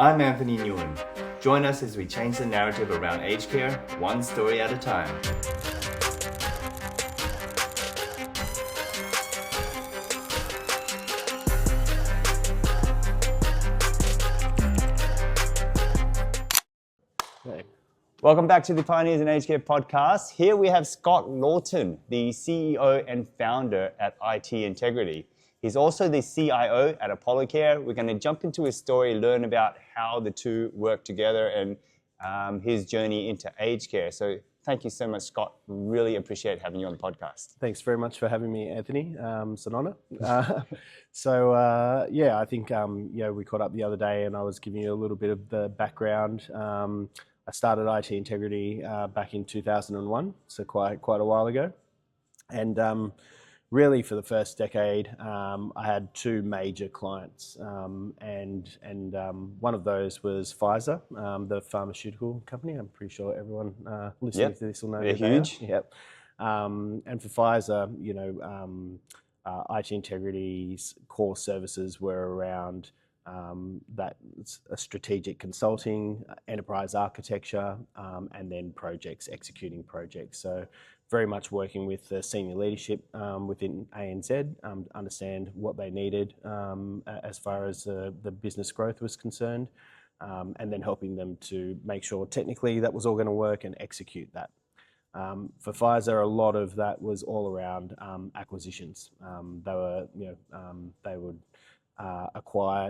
I'm Anthony Nguyen. Join us as we change the narrative around aged care, one story at a time. Welcome back to the Pioneers in Aged Care podcast. Here we have Scott Lawton, the CEO and founder at IT Integrity. He's also the CIO at Apollo Care. We're going to jump into his story, learn about how the two work together and his journey into aged care. So thank you so much, Scott. Really appreciate having you on the podcast. Thanks very much for having me, Anthony. It's an honour. I think we caught up the other day and I was giving you a little bit of the background. I started IT Integrity back in 2001, so quite a while ago. And really for the first decade, I had two major clients, and one of those was Pfizer, the pharmaceutical company. I'm pretty sure everyone listening to this will know. They're huge. Yep. And for Pfizer, IT Integrity's core services were around that a strategic consulting, enterprise architecture, and then executing projects. So very much working with the senior leadership within ANZ, understand what they needed as far as the business growth was concerned, and then helping them to make sure technically that was all going to work and execute that. For Pfizer, a lot of that was all around acquisitions. They would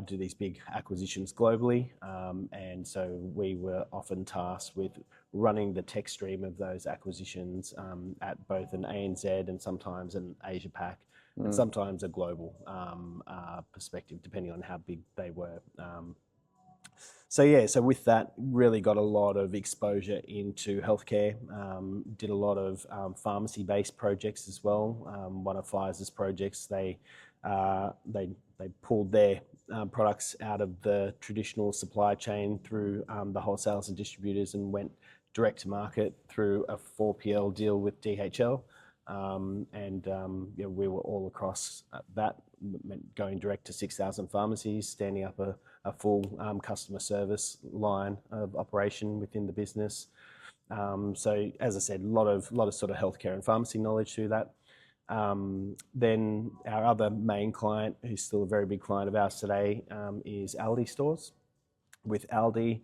do these big acquisitions globally, and so we were often tasked with running the tech stream of those acquisitions at both an ANZ and sometimes an Asia Pac, and sometimes a global perspective, depending on how big they were. So with that, really got a lot of exposure into healthcare. Did a lot of pharmacy-based projects as well. One of Pfizer's projects, they pulled their products out of the traditional supply chain through the wholesalers and distributors and went direct to market through a 4PL deal with DHL. We were all across that, going direct to 6,000 pharmacies, standing up a full customer service line of operation within the business. So as I said, a lot of sort of healthcare and pharmacy knowledge through that. Then our other main client, who's still a very big client of ours today, is Aldi Stores. With Aldi,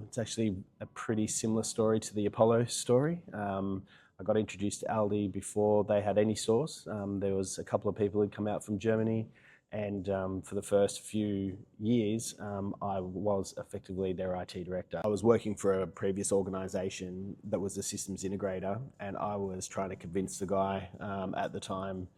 it's actually a pretty similar story to the Apollo story. I got introduced to Aldi before they had any stores. There was a couple of people who'd come out from Germany, and for the first few years, I was effectively their IT director. I was working for a previous organisation that was a systems integrator, and I was trying to convince the guy at the time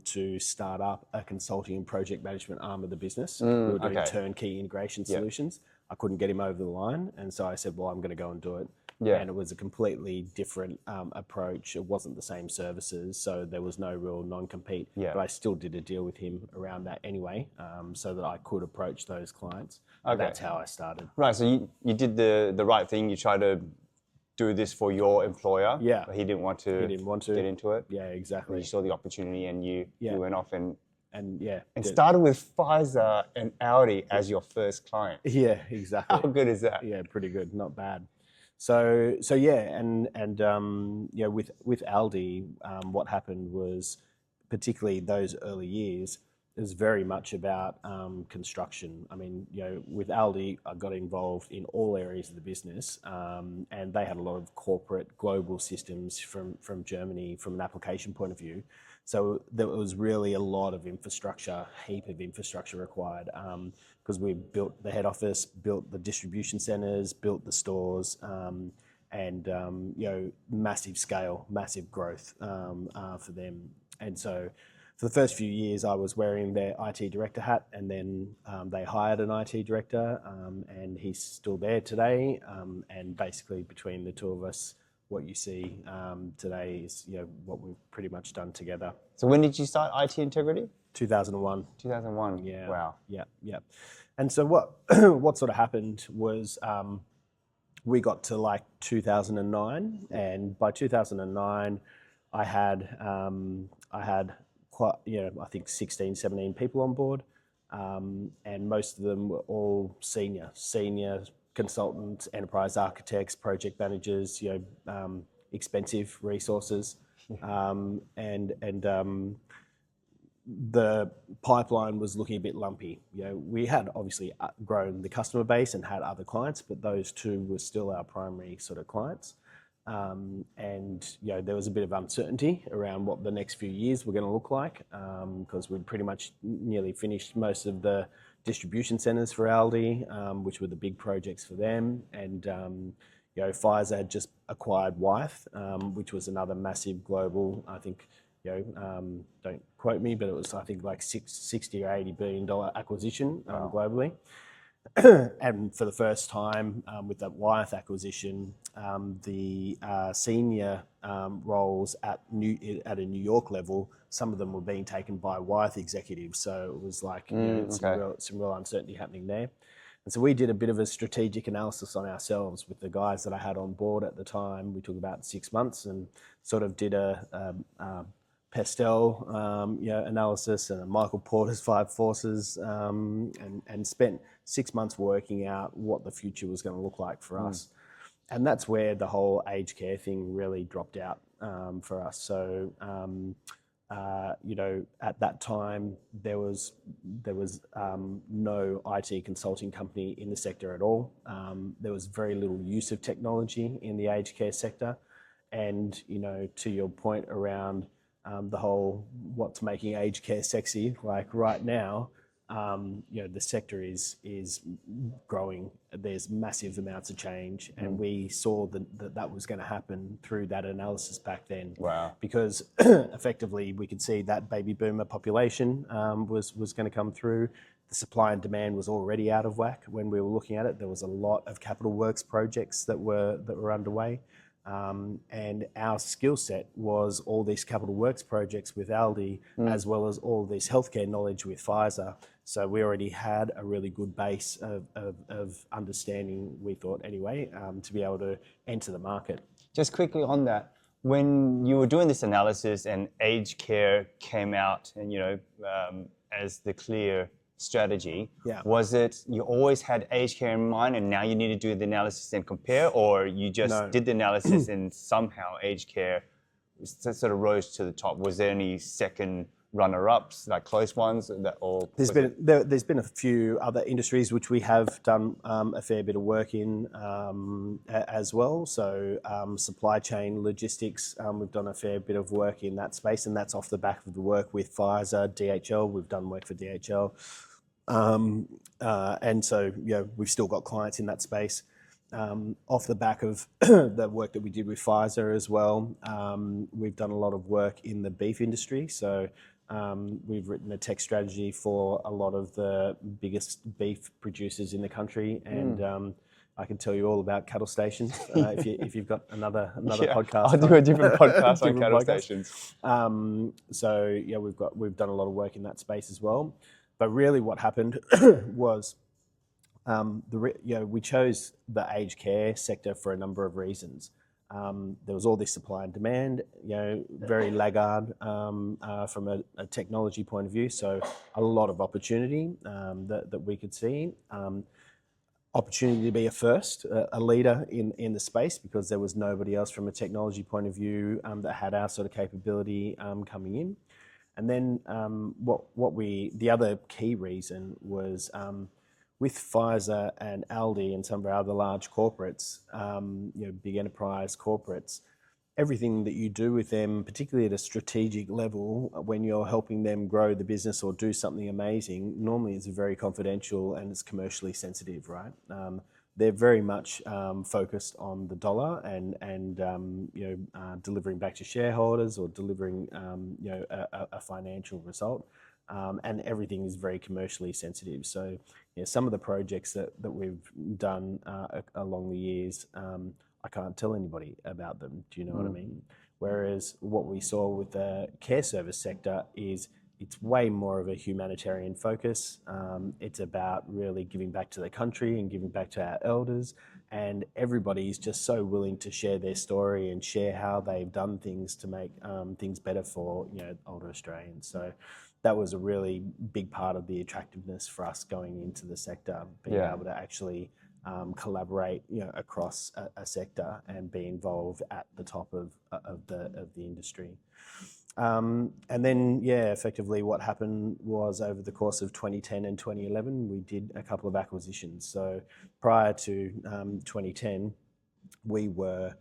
to start up a consulting and project management arm of the business. We were doing turnkey integration solutions. I couldn't get him over the line, and so I said, well, I'm going to go and do it. Yeah. And it was a completely different approach. It wasn't the same services, so there was no real non-compete. Yeah. But I still did a deal with him around that anyway, so that I could approach those clients. Okay. And that's how I started. Right, so you did the right thing. You tried to do this for your employer. Yeah. But he didn't want to get into it. Yeah, exactly. And you saw the opportunity and you went off and started with Pfizer and Aldi as your first client. Yeah, exactly. How good is that? Yeah, pretty good, not bad. So with Aldi, what happened was, particularly those early years, it was very much about construction. I mean, with Aldi, I got involved in all areas of the business, and they had a lot of corporate global systems from Germany from an application point of view. So there was really a lot of infrastructure, heap of infrastructure required, because we built the head office, built the distribution centres, built the stores, and massive scale, massive growth for them. And so for the first few years, I was wearing their IT director hat, and then they hired an IT director, and he's still there today. And basically between the two of us, what you see today is what we've pretty much done together. So when did you start IT Integrity? 2001. 2001. Yeah. Wow. Yeah. And so what sort of happened was we got to like 2009, and by 2009, I had quite I think 16, 17 people on board. and most of them were all senior consultants, enterprise architects, project managers, expensive resources, and the pipeline was looking a bit lumpy. We had obviously grown the customer base and had other clients, but those two were still our primary sort of clients. And there was a bit of uncertainty around what the next few years were going to look like, because we'd pretty much nearly finished most of the distribution centres for Aldi, which were the big projects for them. And Pfizer had just acquired Wyeth, which was another massive global, I think, don't quote me, but it was, I think, like $60 or $80 billion acquisition globally. And for the first time, with that Wyeth acquisition, the senior roles at a New York level, some of them were being taken by Wyeth executives. So it was like some real uncertainty happening there. And so we did a bit of a strategic analysis on ourselves with the guys that I had on board at the time. We took about 6 months and sort of did a Pestel analysis and a Michael Porter's 5 Forces, and spent 6 months working out what the future was going to look like for us. And that's where the whole aged care thing really dropped out for us. So at that time there was no IT consulting company in the sector at all. There was very little use of technology in the aged care sector, and to your point around the whole what's making aged care sexy, like right now, the sector is growing. There's massive amounts of change, and we saw that was going to happen through that analysis back then. Wow. Because effectively we could see that baby boomer population was going to come through. The supply and demand was already out of whack when we were looking at it. There was a lot of capital works projects that were underway. And our skill set was all these capital works projects with Aldi, as well as all this healthcare knowledge with Pfizer. So we already had a really good base of understanding, we thought anyway, to be able to enter the market. Just quickly on that, when you were doing this analysis and aged care came out and, as the clear strategy, was it you always had aged care in mind and now you need to do the analysis and compare, or you just did the analysis and somehow aged care sort of rose to the top? Was there any second runner-ups, like close ones? There's been a few other industries which we have done a fair bit of work in as well. So supply chain logistics, we've done a fair bit of work in that space, and that's off the back of the work with Pfizer, DHL. We've done work for DHL. And so, we've still got clients in that space. Off the back of the work that we did with Pfizer as well, we've done a lot of work in the beef industry. So we've written a tech strategy for a lot of the biggest beef producers in the country, and I can tell you all about cattle stations if you've got another podcast. I'll do a different podcast on cattle stations. So we've done a lot of work in that space as well. But really, what happened was we chose the aged care sector for a number of reasons. There was all this supply and demand, very laggard from a technology point of view. So a lot of opportunity that we could see. Opportunity to be a first, a leader in the space, because there was nobody else from a technology point of view that had our sort of capability coming in. And then the other key reason was with Pfizer and Aldi and some of our other large corporates, big enterprise corporates, everything that you do with them, particularly at a strategic level, when you're helping them grow the business or do something amazing, normally it's very confidential and it's commercially sensitive, right? They're very much focused on the dollar and delivering back to shareholders or delivering a financial result, and everything is very commercially sensitive. So some of the projects that we've done along the years, I can't tell anybody about them. Do you know what I mean? Whereas what we saw with the care service sector is it's way more of a humanitarian focus. It's about really giving back to the country and giving back to our elders, and everybody's just so willing to share their story and share how they've done things to make things better for older Australians. So that was a really big part of the attractiveness for us going into the sector, being able to actually collaborate, across a sector and be involved at the top of the industry. And then, effectively what happened was over the course of 2010 and 2011, we did a couple of acquisitions. So prior to 2010, we were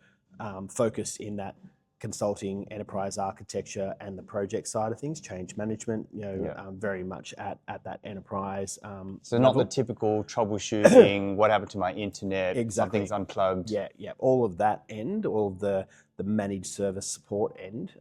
focused in that consulting, enterprise architecture, and the project side of things, change management, very much at that enterprise. So not the typical troubleshooting, what happened to my internet, Exactly. something's unplugged. Yeah. All of that end, all of the managed service support end,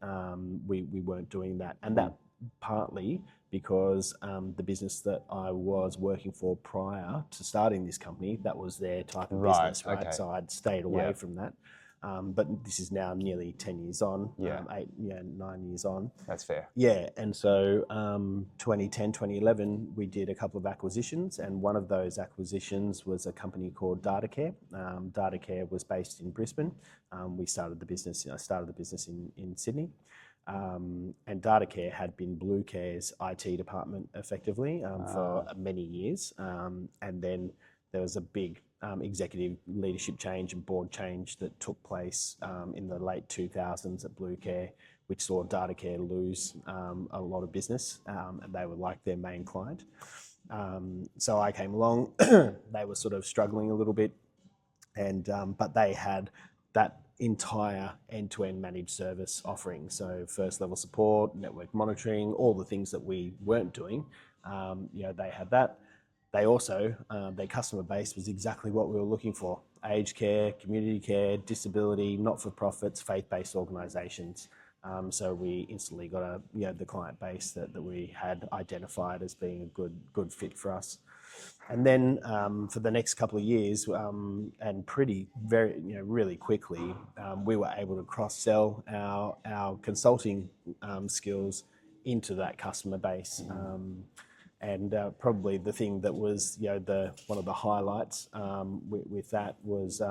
we weren't doing that. And that partly because the business that I was working for prior to starting this company, that was their type of business, right? Okay. So I'd stayed away from that. But this is now nearly 10 years on, 9 years on. That's fair. Yeah, and so 2010, 2011, we did a couple of acquisitions, and one of those acquisitions was a company called DataCare. DataCare was based in Brisbane. We started the business, I started the business in Sydney. And DataCare had been Blue Care's IT department effectively for many years. And then there was a big executive leadership change and board change that took place in the late 2000s at Blue Care, which saw DataCare lose a lot of business, and they were like their main client. So I came along. They were sort of struggling a little bit, and but they had that entire end-to-end managed service offering. So first level support, network monitoring, all the things that we weren't doing. They had that. They also, their customer base was exactly what we were looking for: aged care, community care, disability, not-for-profits, faith-based organisations. So we instantly got the client base that we had identified as being a good fit for us. And then for the next couple of years, and really quickly, we were able to cross-sell our consulting skills into that customer base. And probably the thing that was, one of the highlights with that was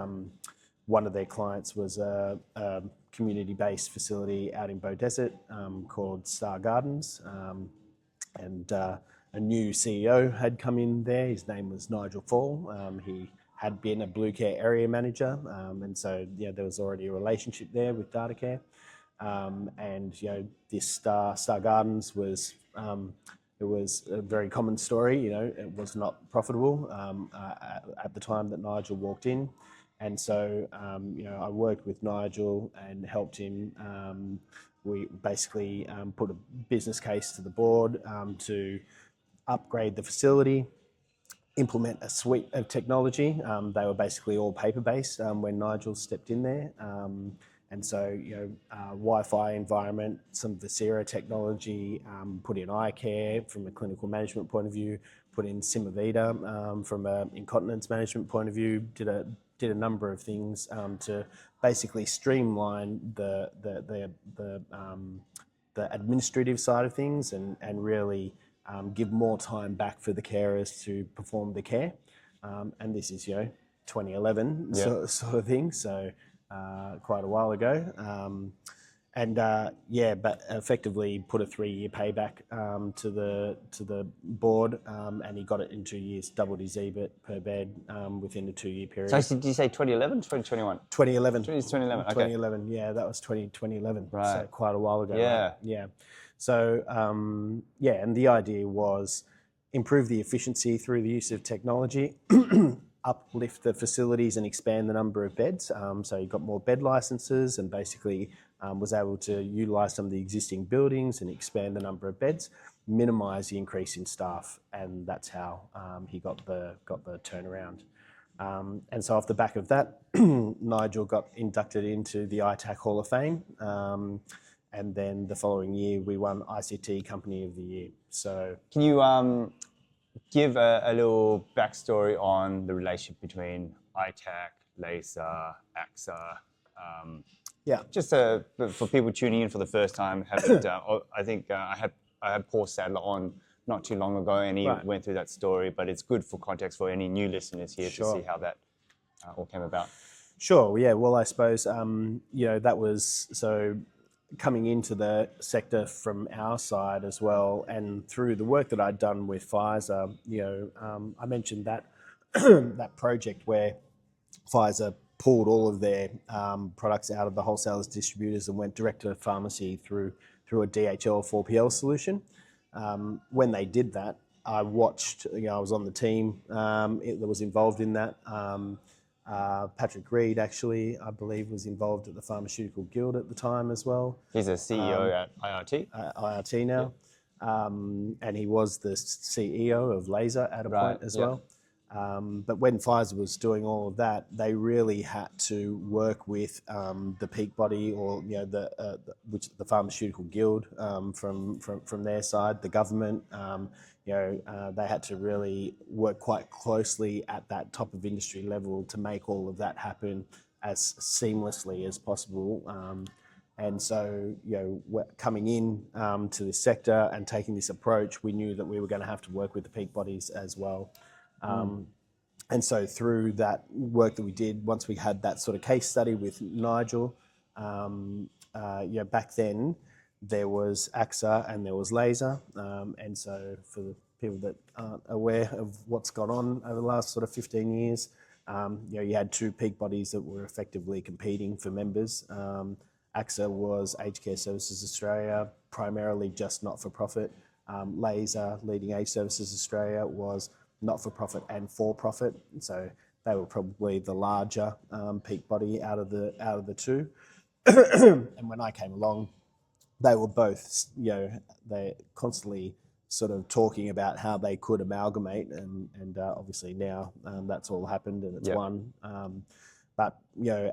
one of their clients was a community-based facility out in Beaudesert called Star Gardens, and a new CEO had come in there. His name was Nigel Fall. He had been a Blue Care area manager, and so there was already a relationship there with DataCare, and this Star Gardens was. It was a very common story. It was not profitable at the time that Nigel walked in. And so, I worked with Nigel and helped him. We basically put a business case to the board to upgrade the facility, implement a suite of technology. They were basically all paper-based when Nigel stepped in there. And so, Wi-Fi environment, some Vocera technology, put in eye care from a clinical management point of view, put in Simavita from an incontinence management point of view, did a number of things to basically streamline the administrative side of things and really give more time back for the carers to perform the care. And this is, 2011 sort of thing. So. Quite a while ago, but effectively put a 3-year payback to the board, and he got it in 2 years, doubled his EBIT per bed within the 2-year period. So did you say 2011, 2021? 2011. 2011. Okay. 2011. Yeah, that was 2011. Right. So quite a while ago. Yeah. Right? Yeah. So and the idea was improve the efficiency through the use of technology. Uplift the facilities and expand the number of beds. So you got more bed licenses and basically was able to utilise some of the existing buildings and expand the number of beds, minimise the increase in staff, and that's how he got the turnaround. And so off the back of that, Nigel got inducted into the ITAC Hall of Fame, and then the following year we won ICT Company of the Year. So can you give a little backstory on the relationship between ITAC, LASA, AXA? Just for people tuning in for the first time, I think I had Paul Sadler on not too long ago, and he went through that story. But it's good for context for any new listeners here to see how that all came about. Sure. Yeah. Well, I suppose that was so. coming into the sector from our side as well, and through the work that I'd done with Pfizer, I mentioned that that project where Pfizer pulled all of their products out of the wholesalers, distributors, and went direct to the pharmacy through a DHL 4PL solution. When they did that, I watched. I was on the team that was involved in that. Patrick Reed, actually, I believe, was involved at the Pharmaceutical Guild at the time as well. He's a CEO at IRT. IRT now. And he was the CEO of Laser at a point as well. But when Pfizer was doing all of that, they really had to work with the peak body, or the Pharmaceutical Guild from their side, the government. They had to really work quite closely at that top of industry level to make all of that happen as seamlessly as possible. And so, coming in to this sector and taking this approach, we knew that we were going to have to work with the peak bodies as well. And so through that work that we did, once we had that sort of case study with Nigel, back then there was AXA and there was Laser. And so for the people that aren't aware of what's gone on over the last sort of 15 years, you had two peak bodies that were effectively competing for members. AXA was Aged Care Services Australia, primarily just not-for-profit. Laser, Leading Age Services Australia, was not-for-profit and for-profit. So they were probably the larger peak body out of the two. And when I came along, they were both, they constantly sort of talking about how they could amalgamate, and obviously now that's all happened and it's one. But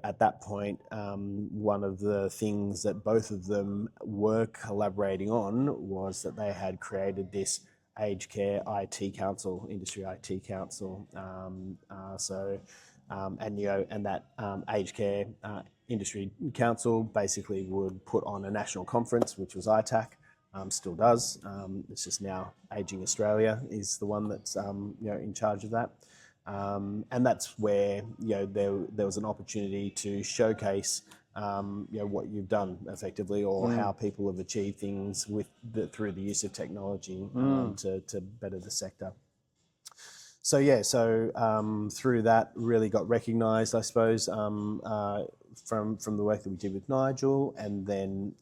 at that point, one of the things that both of them were collaborating on was that they had created this Aged Care IT Council, Industry IT Council. And that Aged Care Industry Council basically would put on a national conference, which was ITAC, still does. It's just now Aging Australia is the one that's in charge of that. And that's where there was an opportunity to showcase what you've done effectively, or how people have achieved things through the use of technology to better the sector. So through that really got recognised, I suppose, from the work that we did with Nigel, and then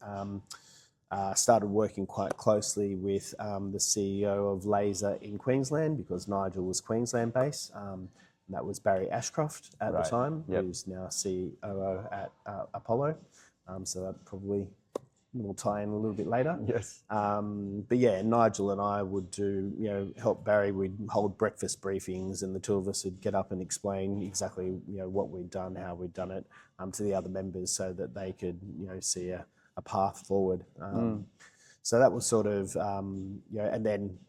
started working quite closely with the CEO of Laser in Queensland, because Nigel was Queensland based. That was Barry Ashcroft at the time, who's now COO at Apollo. So that probably will tie in a little bit later. Yes. But yeah, Nigel and I would do, help Barry. We'd hold breakfast briefings, and the two of us would get up and explain exactly, what we'd done, how we'd done it, to the other members, so that they could, see a path forward. So that was sort of, and then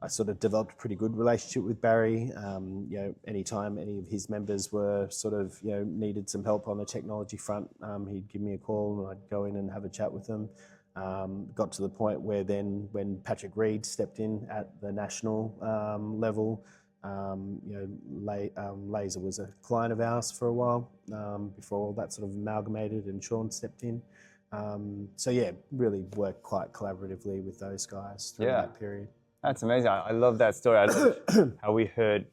I sort of developed a pretty good relationship with Barry. Anytime any of his members were sort of, needed some help on the technology front, he'd give me a call and I'd go in and have a chat with them. Got to the point where then when Patrick Reed stepped in at the national level, Laser was a client of ours for a while before all that sort of amalgamated and Sean stepped in. Really worked quite collaboratively with those guys through that period. That's amazing. I love that story. I love how we heard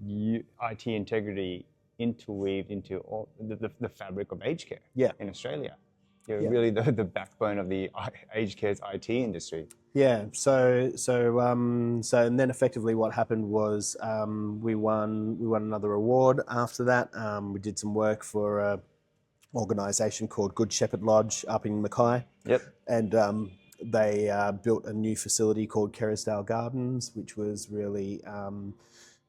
IT integrity interweaved into all the fabric of aged care in Australia. You're really the backbone of the aged care's IT industry. Yeah. So and then effectively what happened was we won another award after that. We did some work for an organisation called Good Shepherd Lodge up in Mackay. Yep. And they built a new facility called Kerrisdale Gardens, which was really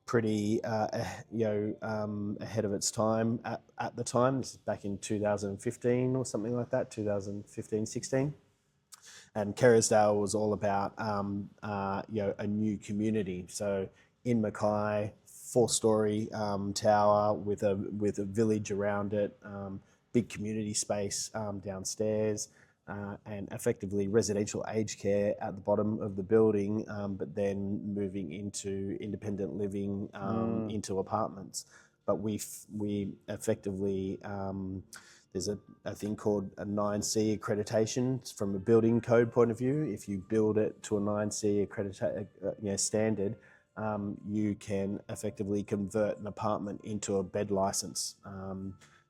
pretty ahead of its time at the time. This is back in 2015 or something like that, 2015, 16. And Kerrisdale was all about a new community. So in Mackay, 4-story tower with a village around it, big community space downstairs. And effectively residential aged care at the bottom of the building, but then moving into independent living into apartments. But we effectively, there's a thing called a 9C accreditation from a building code point of view. If you build it to a 9C standard, you can effectively convert an apartment into a bed license.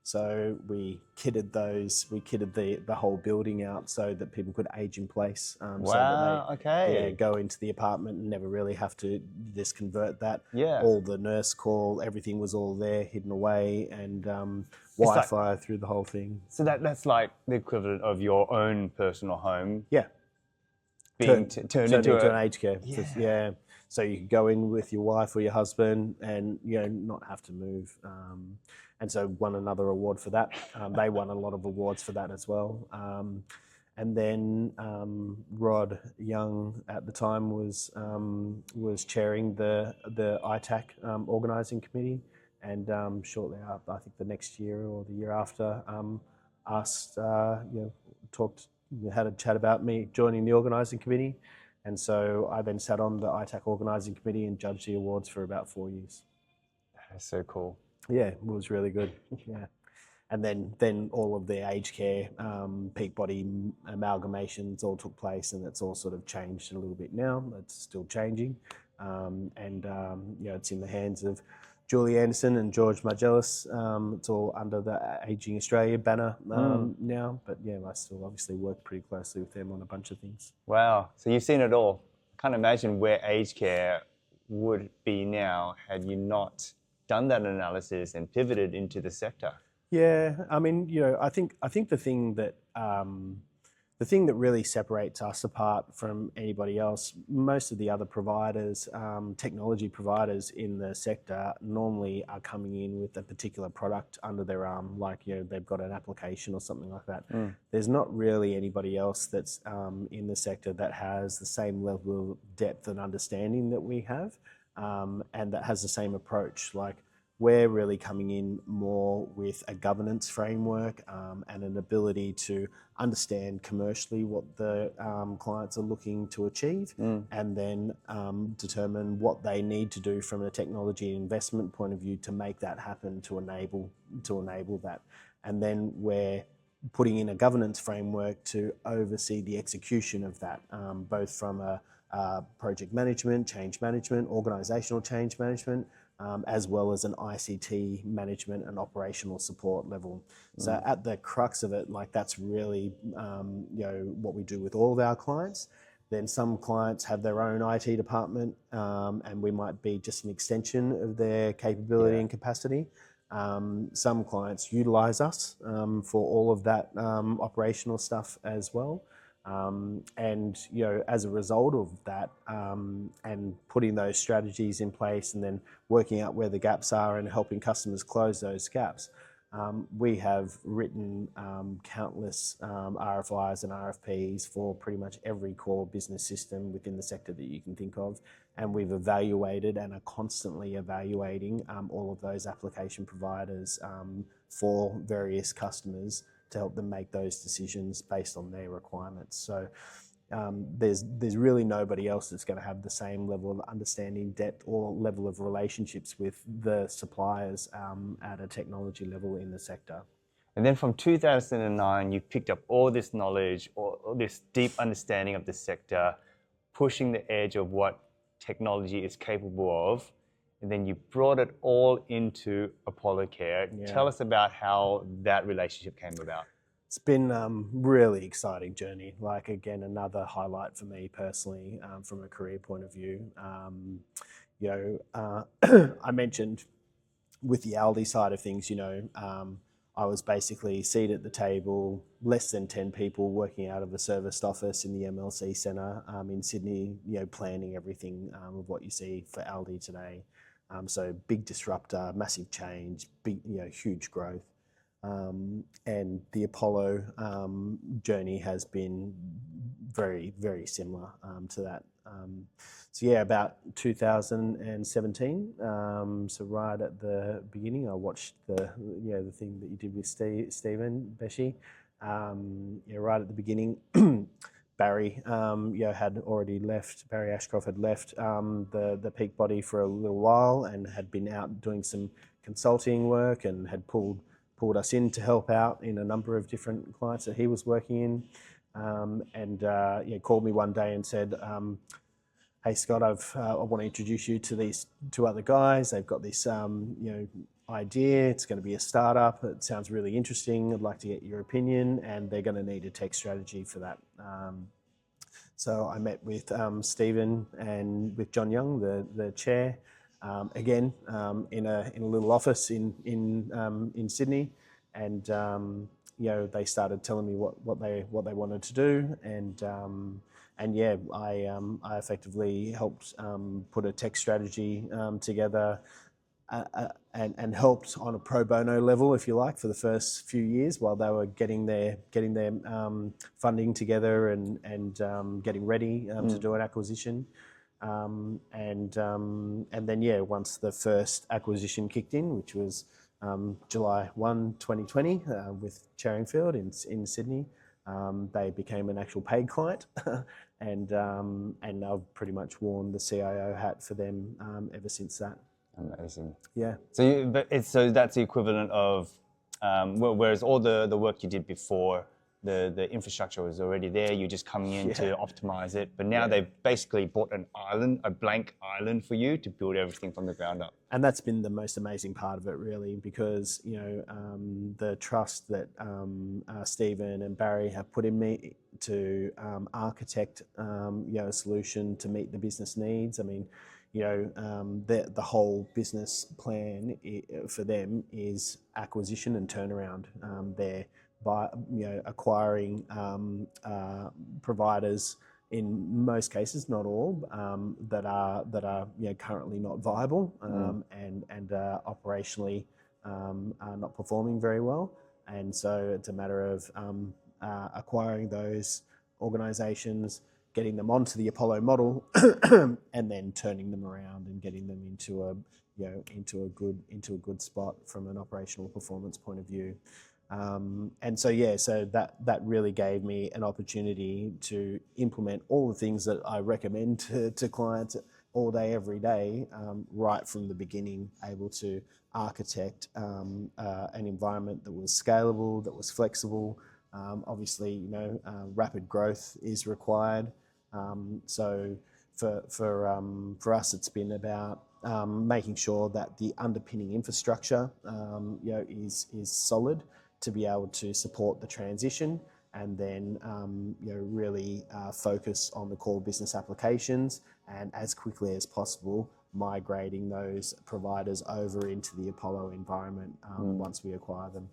So we kitted the whole building out so that people could age in place. Wow, so that they okay. go into the apartment and never really have to just convert that. Yeah. All the nurse call, everything was all there, hidden away, and Wi-Fi through the whole thing. So that's like the equivalent of your own personal home. Yeah. Being turned into an aged care. Yeah. So you could go in with your wife or your husband and, not have to move. And so won another award for that. They won a lot of awards for that as well. And then Rod Young at the time was chairing the ITAC organising committee, and shortly after, I think the next year or the year after, had a chat about me joining the organising committee, and so I then sat on the ITAC organising committee and judged the awards for about 4 years. That's so cool. Yeah, it was really good. Yeah. And then all of the aged care peak body amalgamations all took place, and it's all sort of changed a little bit now. It's still changing, it's in the hands of Julie Anderson and George Margellis. It's all under the Aging Australia banner now, but yeah, I still obviously work pretty closely with them on a bunch of things. Wow, so you've seen it all. Can't imagine where aged care would be now had you not done that analysis and pivoted into the sector. Yeah, I mean, I think the thing that really separates us apart from anybody else, most of the other providers, technology providers in the sector, normally are coming in with a particular product under their arm, like they've got an application or something like that. There's not really anybody else that's in the sector that has the same level of depth and understanding that we have, and that has the same approach. Like, we're really coming in more with a governance framework and an ability to understand commercially what the clients are looking to achieve, and then determine what they need to do from a technology investment point of view to make that happen, to enable that. And then we're putting in a governance framework to oversee the execution of that, both from a project management, change management, organisational change management, as well as an ICT management and operational support level. So at the crux of it, that's really what we do with all of our clients. Then some clients have their own IT department, and we might be just an extension of their capability and capacity. Some clients utilise us for all of that operational stuff as well. And as a result of that, and putting those strategies in place and then working out where the gaps are and helping customers close those gaps, we have written countless RFIs and RFPs for pretty much every core business system within the sector that you can think of, and we've evaluated and are constantly evaluating all of those application providers for various customers to help them make those decisions based on their requirements. So there's really nobody else that's going to have the same level of understanding, depth, or level of relationships with the suppliers at a technology level in the sector. And then from 2009, you picked up all this knowledge, all this deep understanding of the sector, pushing the edge of what technology is capable of. And then you brought it all into Apollo Care. Yeah. Tell us about how that relationship came about. It's been a really exciting journey. Again, another highlight for me personally from a career point of view. I mentioned with the Aldi side of things, I was basically seated at the table, less than 10 people working out of a serviced office in the MLC Centre in Sydney, planning everything of what you see for Aldi today. So big disruptor, massive change, big, huge growth. And the Apollo journey has been very, very similar to that. About 2017. So right at the beginning, I watched the thing that you did with Stephen Beshi. Right at the beginning. Barry had already left. Barry Ashcroft had left the peak body for a little while and had been out doing some consulting work and had pulled pulled us in to help out in a number of different clients that he was working in, and called me one day and said, "Hey Scott, I want to introduce you to these two other guys. They've got this idea. It's going to be a startup. It sounds really interesting. I'd like to get your opinion, and they're going to need a tech strategy for that." So I met with Stephen and with John Young, the chair, again in a little office in Sydney, and they started telling me what they wanted to do, and yeah, I effectively helped put a tech strategy together. And helped on a pro bono level, if you like, for the first few years while they were getting their funding together and getting ready to do an acquisition, and then once the first acquisition kicked in, which was July 1, 2020, with Charingfield in Sydney, they became an actual paid client, and I've pretty much worn the CIO hat for them ever since that. Amazing. Yeah. So that's the equivalent of, whereas all the work you did before, the infrastructure was already there. You're just coming in to optimize it. But now they've basically bought an island, a blank island for you to build everything from the ground up. And that's been the most amazing part of it, really, because the trust that Stephen and Barry have put in me to architect a solution to meet the business needs. I mean, the whole business plan for them is acquisition and turnaround. They're acquiring providers in most cases, not all, that are currently not viable and operationally are not performing very well. And so it's a matter of acquiring those organisations, getting them onto the Apollo model, and then turning them around and getting them into a good spot from an operational performance point of view. So that really gave me an opportunity to implement all the things that I recommend to clients all day, every day, right from the beginning, able to architect an environment that was scalable, that was flexible. Obviously, rapid growth is required. So for us, it's been about making sure that the underpinning infrastructure is solid to be able to support the transition, and then really focus on the core business applications, and as quickly as possible migrating those providers over into the Apollo environment once we acquire them.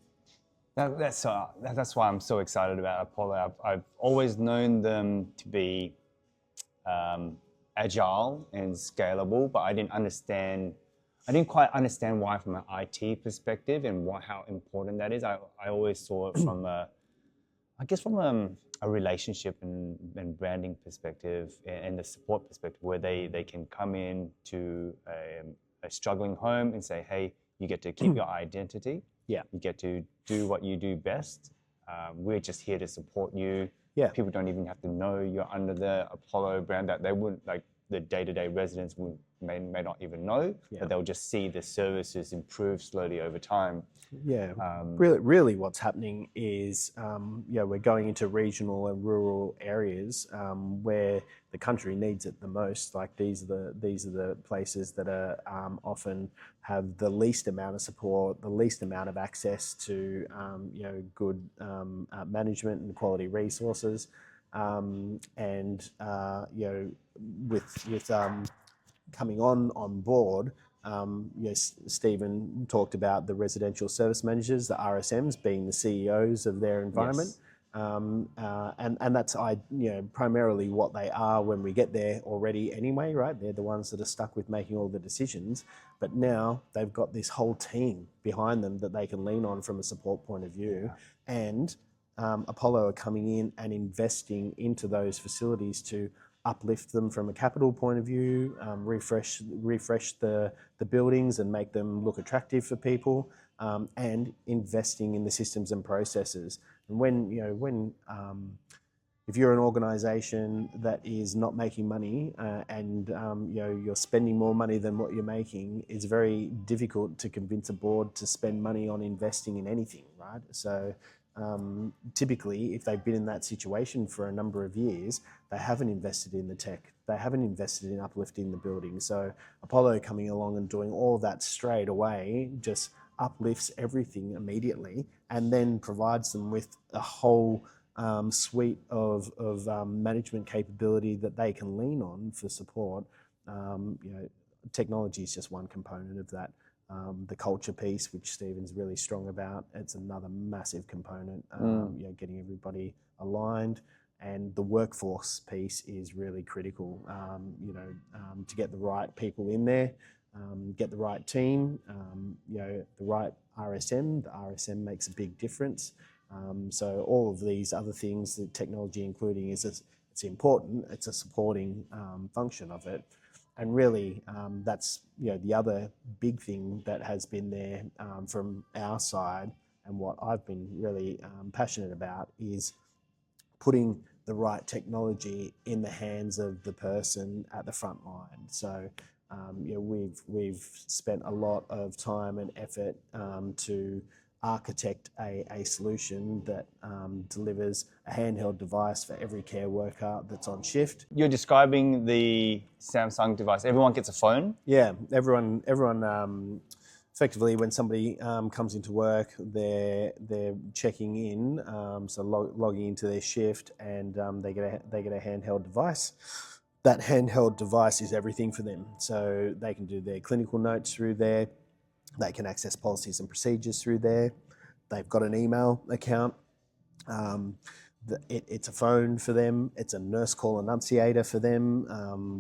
That's why I'm so excited about Apollo. I've always known them to be agile and scalable, but I didn't quite understand why from an IT perspective and how important that is. I always saw it from a relationship and branding perspective and the support perspective, where they can come in to a struggling home and say, hey, you get to keep your identity. Yeah. You get to do what you do best. We're just here to support you. Yeah. People don't even have to know you're under the Apollo brand. That they wouldn't, like the day-to-day residents may not even know, but they'll just see the services improve slowly over time. Yeah, really what's happening is, we're going into regional and rural areas where the country needs it the most. Like these are the places that are often have the least amount of support, the least amount of access to good management and quality resources, with coming on board. Stephen talked about the residential service managers, the RSMs, being the CEOs of their environment. Yes. And that's primarily what they are when we get there already anyway, right? They're the ones that are stuck with making all the decisions, but now they've got this whole team behind them that they can lean on from a support point of view. Yeah. And Apollo are coming in and investing into those facilities to uplift them from a capital point of view, refresh the buildings and make them look attractive for people, and investing in the systems and processes. And when if you're an organization that is not making money and you're spending more money than what you're making, it's very difficult to convince a board to spend money on investing in anything, right? So typically, if they've been in that situation for a number of years, they haven't invested in the tech. They haven't invested in uplifting the building. So Apollo coming along and doing all of that straight away just uplifts everything immediately and then provides them with a whole suite of management capability that they can lean on for support. Technology is just one component of that. The culture piece, which Stephen's really strong about, it's another massive component. Getting everybody aligned, and the workforce piece is really critical. To get the right people in there, get the right team, the right RSM. The RSM makes a big difference. So all of these other things, the technology including, it's important. It's a supporting function of it. And really, that's the other big thing that has been there from our side, and what I've been really passionate about is putting the right technology in the hands of the person at the front line. So we've spent a lot of time and effort to architect a solution that delivers a handheld device for every care worker that's on shift. You're describing the Samsung device. Everyone gets a phone? Yeah, everyone effectively, when somebody comes into work, they're checking in, so logging into their shift, and they get a handheld device. That handheld device is everything for them. So they can do their clinical notes through there. They can access policies and procedures through there. They've got an email account. It's a phone for them. It's a nurse call annunciator for them.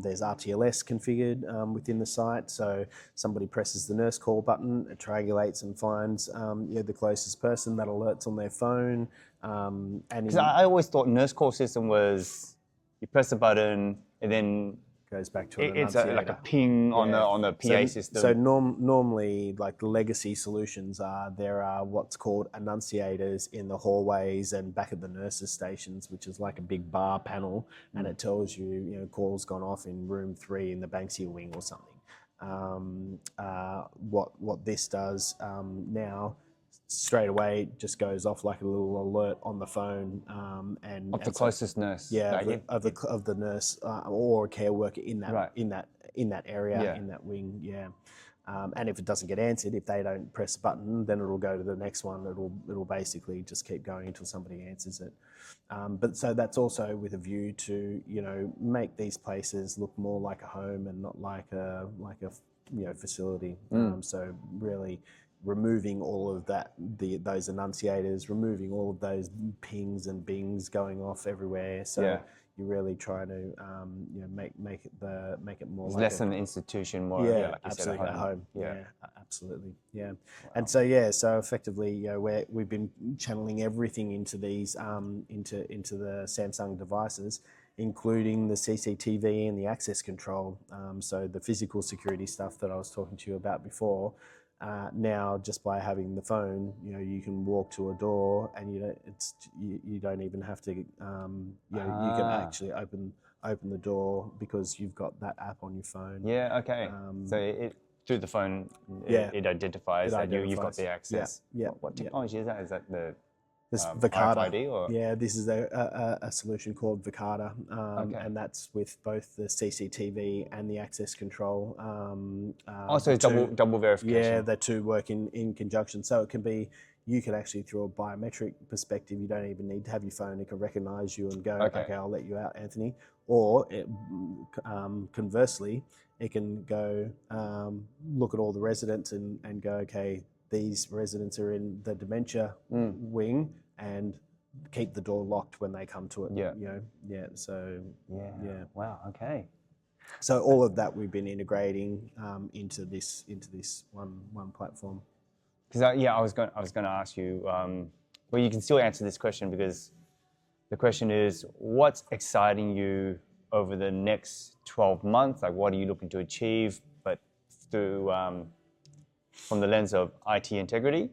There's RTLS configured within the site. So somebody presses the nurse call button, it triangulates and finds the closest person. That alerts on their phone. Because I always thought nurse call system was you press the button and then goes back to an it's annunciator. like a ping on the PA system. So normally, like the legacy solutions there are what's called annunciators in the hallways and back at the nurses' stations, which is like a big bar panel, and it tells you, calls gone off in room 3 in the Banksia wing or something. What this does now, straight away just goes off like a little alert on the phone, and Of the closest nurse. yeah, of the nurse or a care worker in that Right. in that area, in that wing. And if it doesn't get answered, if they don't press a button, then it'll go to the next one. It'll basically just keep going until somebody answers it. But so that's also with a view to make these places look more like a home and not like a facility. So really removing all of that, those annunciators, removing all of those pings and bings going off everywhere. So you really try to make it more It's like less an institution, more like you absolutely said, at home. Yeah. Absolutely. Wow. And so effectively, we've been channeling everything into these into the Samsung devices, including the CCTV and the access control. So the physical security stuff that I was talking to you about before. Now, just by having the phone, you can walk to a door, and you don't even have to. You can actually open the door because you've got that app on your phone. Yeah. Okay. So it through the phone, it identifies that you've got the access. Yeah. What technology is that? Is that the this Vicata? RFID or? Yeah, this is a solution called Vicata, and that's with both the CCTV and the access control. So it's double verification. Yeah, the two work in conjunction. So it can be, you can actually, through a biometric perspective, you don't even need to have your phone. It can recognise you and go, okay, I'll let you out, Anthony. Or conversely, it can go look at all the residents and go, okay, these residents are in the dementia wing, and keep the door locked when they come to it. So Wow. Okay. So all of that we've been integrating into this one platform. Because I was going to ask you. Well, you can still answer this question, because the question is, what's exciting you over the next 12 months? Like, what are you looking to achieve? But through from the lens of IT integrity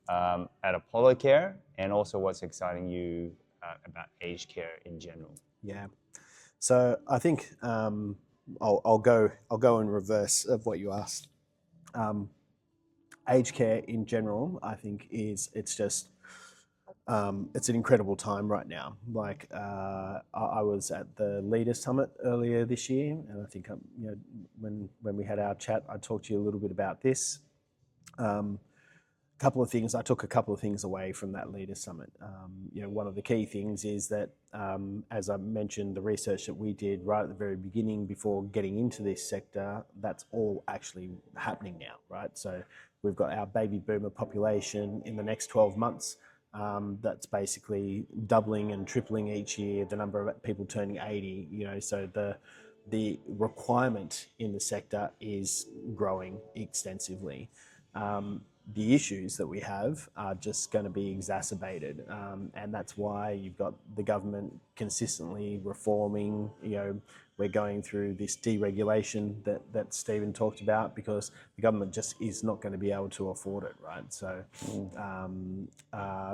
at Apollo Care, and also what's exciting you about aged care in general? Yeah. So I think I'll go in reverse of what you asked. Aged care in general, I think it's just it's an incredible time right now. Like I was at the Leader Summit earlier this year, and I think when we had our chat, I talked to you a little bit about this. I took a couple of things away from that Leader Summit. One of the key things is that, as I mentioned, the research that we did right at the very beginning before getting into this sector, that's all actually happening now, right? So we've got our baby boomer population in the next 12 months. That's basically doubling and tripling each year, the number of people turning 80, so the requirement in the sector is growing extensively. The issues that we have are just going to be exacerbated, and that's why you've got the government consistently reforming. We're going through this deregulation that Stephen talked about, because the government just is not going to be able to afford it, right? So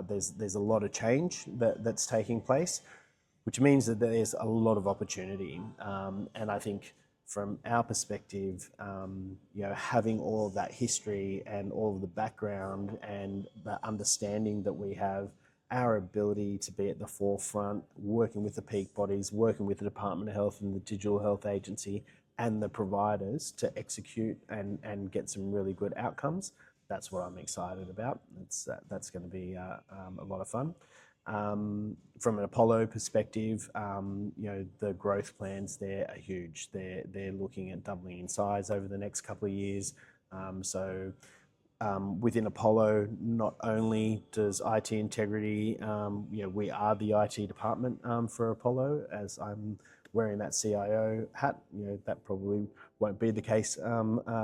there's a lot of change that's taking place, which means that there's a lot of opportunity, and I think from our perspective, having all of that history and all of the background and the understanding that we have, our ability to be at the forefront, working with the peak bodies, working with the Department of Health and the Digital Health Agency and the providers to execute and get some really good outcomes. That's what I'm excited about. That's going to be a lot of fun. From an Apollo perspective, the growth plans there are huge. They're looking at doubling in size over the next couple of years. Within Apollo, not only does IT integrity, we are the IT department for Apollo. As I'm wearing that CIO hat, that probably won't be the case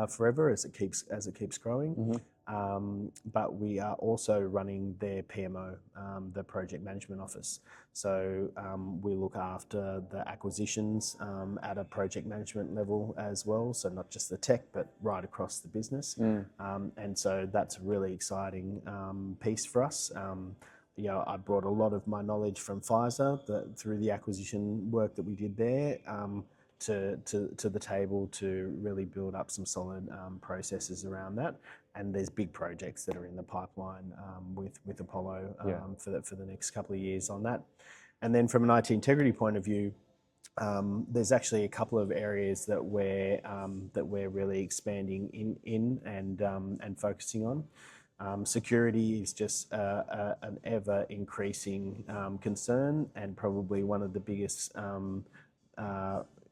forever as it keeps growing. Mm-hmm. But we are also running their PMO, the Project Management Office. So we look after the acquisitions at a project management level as well. So not just the tech, but right across the business. And so that's a really exciting piece for us. I brought a lot of my knowledge from Pfizer through the acquisition work that we did there to the table to really build up some solid processes around that. And there's big projects that are in the pipeline with Apollo for the next couple of years on that. And then from an IT integrity point of view, there's actually a couple of areas that we're really expanding in and focusing on. Security is just an ever increasing concern, and probably one of the biggest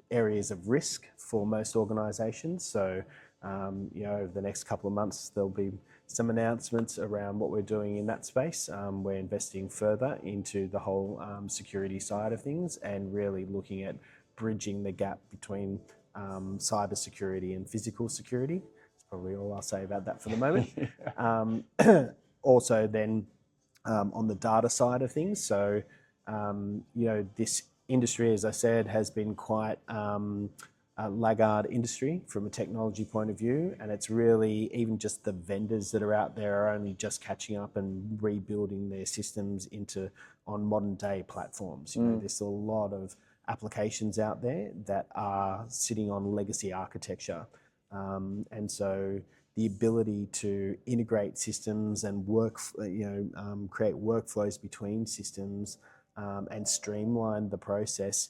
areas of risk for most organisations. So, over the next couple of months, there'll be some announcements around what we're doing in that space. We're investing further into the whole security side of things and really looking at bridging the gap between cyber security and physical security. That's probably all I'll say about that for the moment. Also then on the data side of things. So, this industry, as I said, has been quite a laggard industry from a technology point of view, and it's really even just the vendors that are out there are only just catching up and rebuilding their systems on modern day platforms. There's a lot of applications out there that are sitting on legacy architecture, and so the ability to integrate systems and create workflows between systems and streamline the process,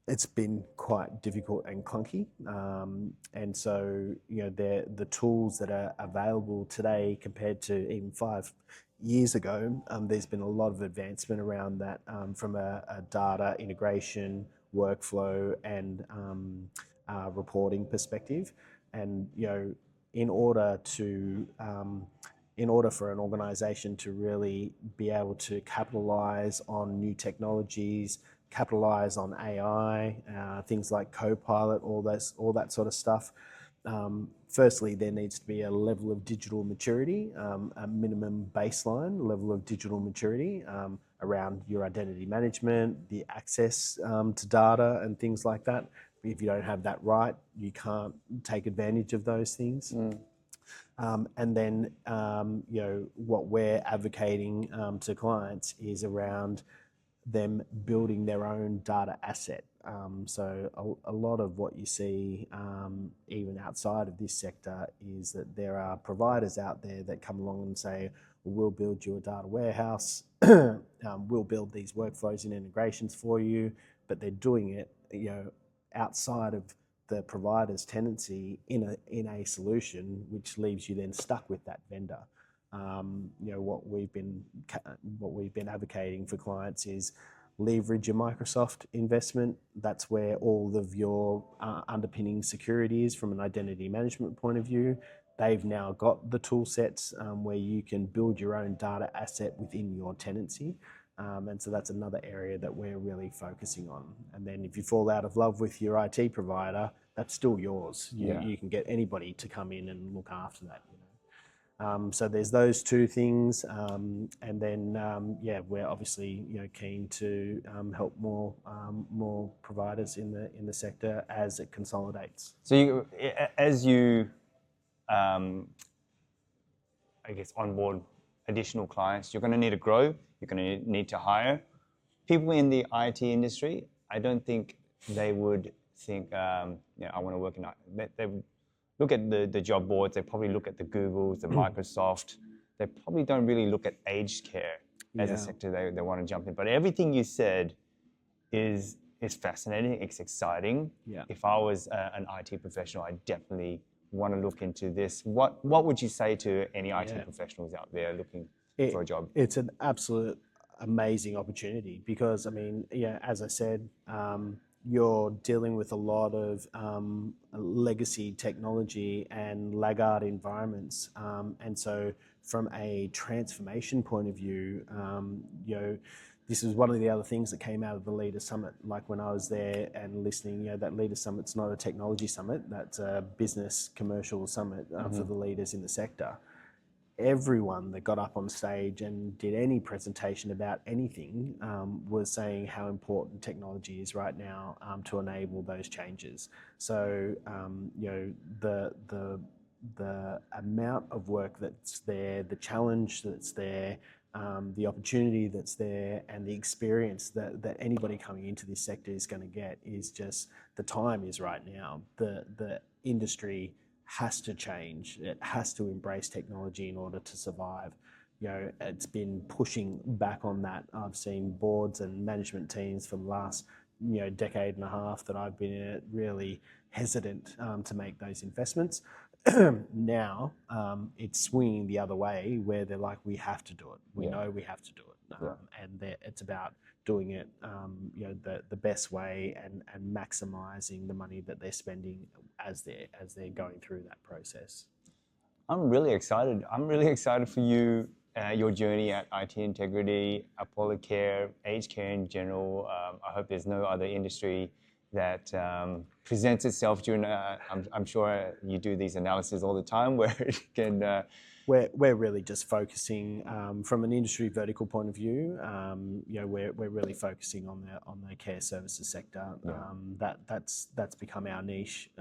it's been quite difficult and clunky. And so, the tools that are available today compared to even 5 years ago, there's been a lot of advancement around that from a data integration, workflow and reporting perspective. And, in order for an organisation to really be able to capitalise on new technologies, capitalise on AI, things like Copilot, all that sort of stuff. Firstly, there needs to be a level of digital maturity, a minimum baseline level of digital maturity around your identity management, the access to data and things like that. If you don't have that right, you can't take advantage of those things. And then, what we're advocating to clients is around them building their own data asset. So a lot of what you see, even outside of this sector, is that there are providers out there that come along and say, we'll build you a data warehouse, we'll build these workflows and integrations for you, but they're doing it, outside of the provider's tenancy in a solution, which leaves you then stuck with that vendor. What we've been advocating for clients is leverage your Microsoft investment. That's where all of your underpinning security is from an identity management point of view. They've now got the tool sets where you can build your own data asset within your tenancy. And so that's another area that we're really focusing on. And then if you fall out of love with your IT provider, that's still yours. You can get anybody to come in and look after that. So there's those two things, and then we're obviously keen to help more providers in the sector as it consolidates. So as you onboard additional clients, you're going to need to grow. You're going to need to hire people in the IT industry. I don't think they would think I want to work in. They would look at the job boards. They probably look at the Googles, the Microsoft. They probably don't really look at aged care as a sector they want to jump in. But everything you said is fascinating. It's exciting. Yeah. If I was an IT professional, I definitely want to look into this. What would you say to any IT professionals out there looking for a job? It's an absolute amazing opportunity because, as I said, you're dealing with a lot of legacy technology and laggard environments. And so from a transformation point of view, this is one of the other things that came out of the Leader Summit. Like when I was there and listening, that Leader Summit's not a technology summit, that's a business commercial summit for the leaders in the sector. Everyone that got up on stage and did any presentation about anything was saying how important technology is right now to enable those changes. So the amount of work that's there, the challenge that's there, the opportunity that's there, and the experience that anybody coming into this sector is going to get is just, the time is right now. The industry has to change. It has to embrace technology in order to survive. It's been pushing back on that. I've seen boards and management teams for the last decade and a half that I've been in it really hesitant to make those investments. Now it's swinging the other way where they're like, we have to do it. We know we have to do it. And it's about doing it the best way and maximising the money that they're spending as they're going through that process. I'm really excited. I'm really excited for you, your journey at IT Integrity, Apollo Care, aged care in general. I hope there's no other industry that presents itself during. I'm sure you do these analyses all the time where it can. We're really just focusing from an industry vertical point of view. We're really focusing on the care services sector. That's become our niche.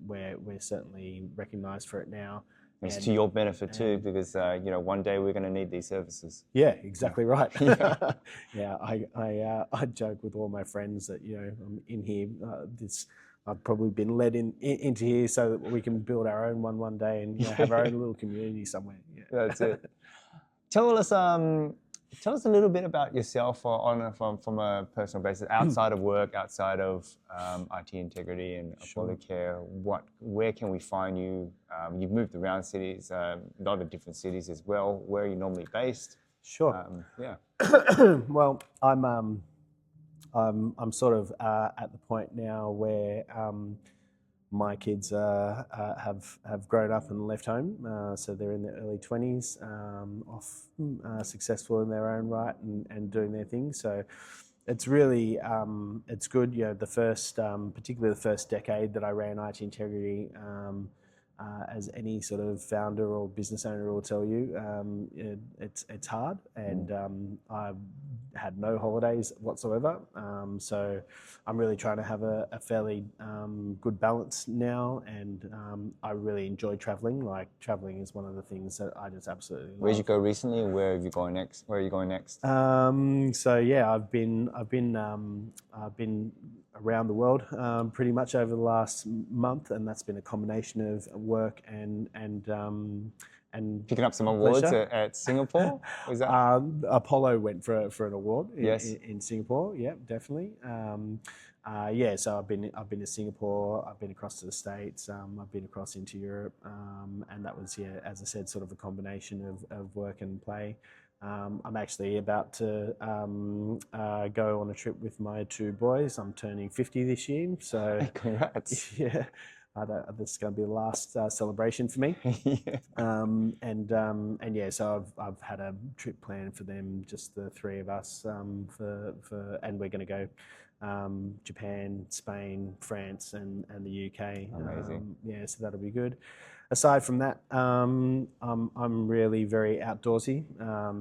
We're certainly recognised for it now. It's to your benefit too, because one day we're going to need these services. Yeah, exactly right. I joke with all my friends that I'm in here. I've probably been led into here so that we can build our own one day and have our own little community somewhere. Yeah. That's it. Tell us a little bit about yourself from a personal basis, outside of work, outside of IT Integrity and Apollo Care. Where can we find you? You've moved around cities, a lot of different cities as well. Where are you normally based? Sure. Well, I'm sort of at the point now where my kids have grown up and left home, so they're in their early 20s, successful in their own right and doing their thing. So it's really it's good. The first, particularly the first decade that I ran IT Integrity, as any sort of founder or business owner will tell you, it's hard, and I had no holidays whatsoever. So I'm really trying to have a fairly good balance now, and I really enjoy traveling. Like, traveling is one of the things that I just absolutely love. Where'd you go recently? Where have you going next? Where are you going next? So yeah, I've been around the world pretty much over the last month, and that's been a combination of work and Picking up some awards pleasure. at Singapore? Was that? Apollo went for an award Yes. in Singapore. Yeah, definitely. Yeah, so I've been to Singapore. I've been across to the States. I've been across into Europe, and that was, yeah, as I said, sort of a combination of work and play. I'm actually about to go on a trip with my two boys. I'm turning 50 this year, so Congrats. yeah, this is going to be the last celebration for me. Yeah. And yeah, so I've had a trip planned for them, just the three of us, and we're going to go Japan, Spain, France, and the UK. Amazing. Yeah, so that'll be good. Aside from that, I'm really very outdoorsy.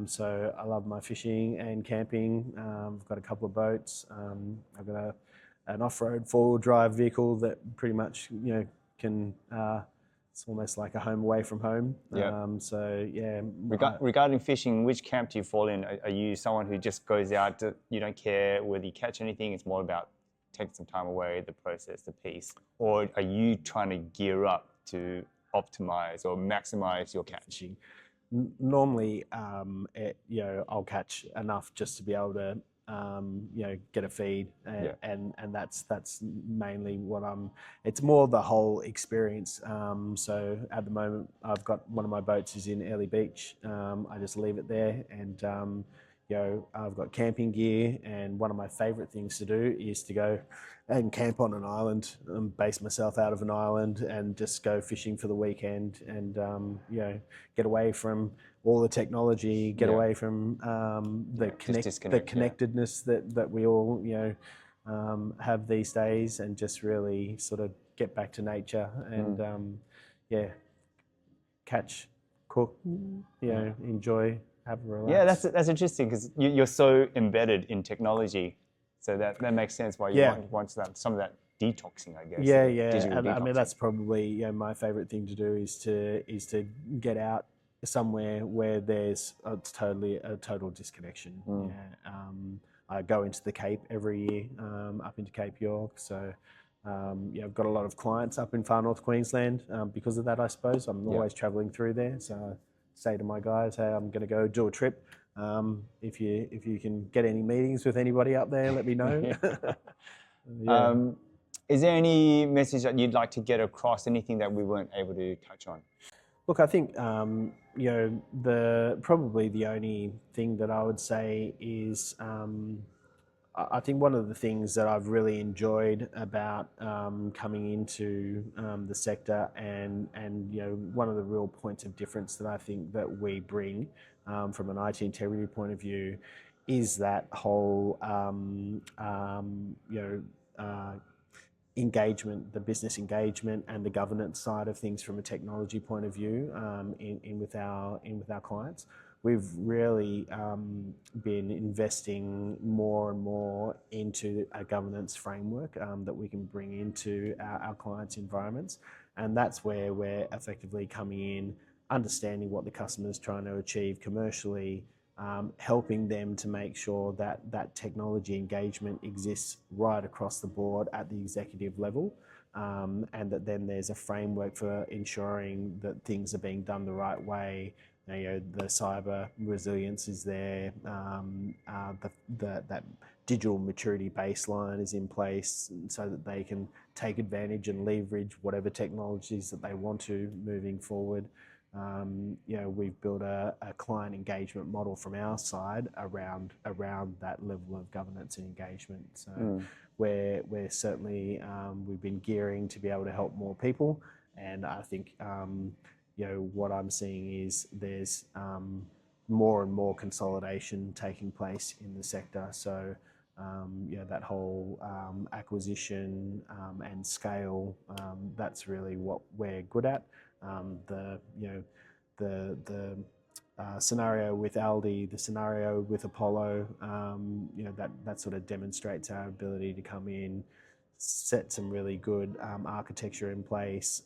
So I love my fishing and camping. I've got a couple of boats. I've got an off-road four-wheel drive vehicle that pretty much, can. It's almost like a home away from home. Yeah. So yeah. Regarding fishing, which camp do you fall in? Are you someone who just goes out, you don't care whether you catch anything, it's more about taking some time away, the process, the piece? Or are you trying to gear up to optimize or maximize your catch? Normally, I'll catch enough just to be able to, get a feed, and that's mainly what I'm. It's more the whole experience. So at the moment, I've got one of my boats is in Early Beach. I just leave it there, and I've got camping gear, and one of my favourite things to do is to go and camp on an island, base myself out of an island, and just go fishing for the weekend, and get away from all the technology, get away from the connectedness that we all have these days, and just really sort of get back to nature and catch, cook, enjoy. Have a relax. Yeah, that's interesting because you're so embedded in technology, so that makes sense why you want some of that detoxing, I guess. Yeah. And I mean, that's probably my favorite thing to do is to get out somewhere where there's a total disconnection. I go into the Cape every year, up into Cape York. So I've got a lot of clients up in far north Queensland because of that. I suppose I'm always travelling through there, so say to my guys, hey, I'm going to go do a trip. If you can get any meetings with anybody up there, let me know. Is there any message that you'd like to get across? Anything that we weren't able to touch on? Look, I think probably the only thing that I would say is I think one of the things that I've really enjoyed about coming into the sector and one of the real points of difference that I think that we bring from an IT integrity point of view is that whole engagement, the business engagement and the governance side of things from a technology point of view in with our clients. We've really been investing more and more into a governance framework that we can bring into our clients' environments, and that's where we're effectively coming in, understanding what the customer is trying to achieve commercially, helping them to make sure that that technology engagement exists right across the board at the executive level, and that then there's a framework for ensuring that things are being done the right way. The cyber resilience is there, that digital maturity baseline is in place so that they can take advantage and leverage whatever technologies that they want to moving forward. We've built a client engagement model from our side around that level of governance and engagement. So we're certainly, we've been gearing to be able to help more people, and I think what I'm seeing is there's more and more consolidation taking place in the sector. So that whole acquisition and scale, that's really what we're good at. The scenario with Aldi, the scenario with Apollo, that sort of demonstrates our ability to come in, set some really good architecture in place,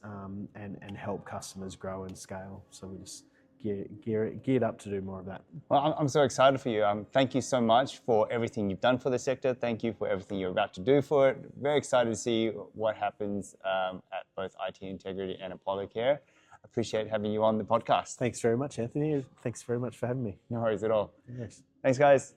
and help customers grow and scale. So we just geared up to do more of that. Well, I'm so excited for you. Thank you so much for everything you've done for the sector. Thank you for everything you're about to do for it. Very excited to see what happens at both IT Integrity and Apollo Care. Appreciate having you on the podcast. Thanks very much, Anthony. Thanks very much for having me. No worries at all. Yes. Thanks, guys.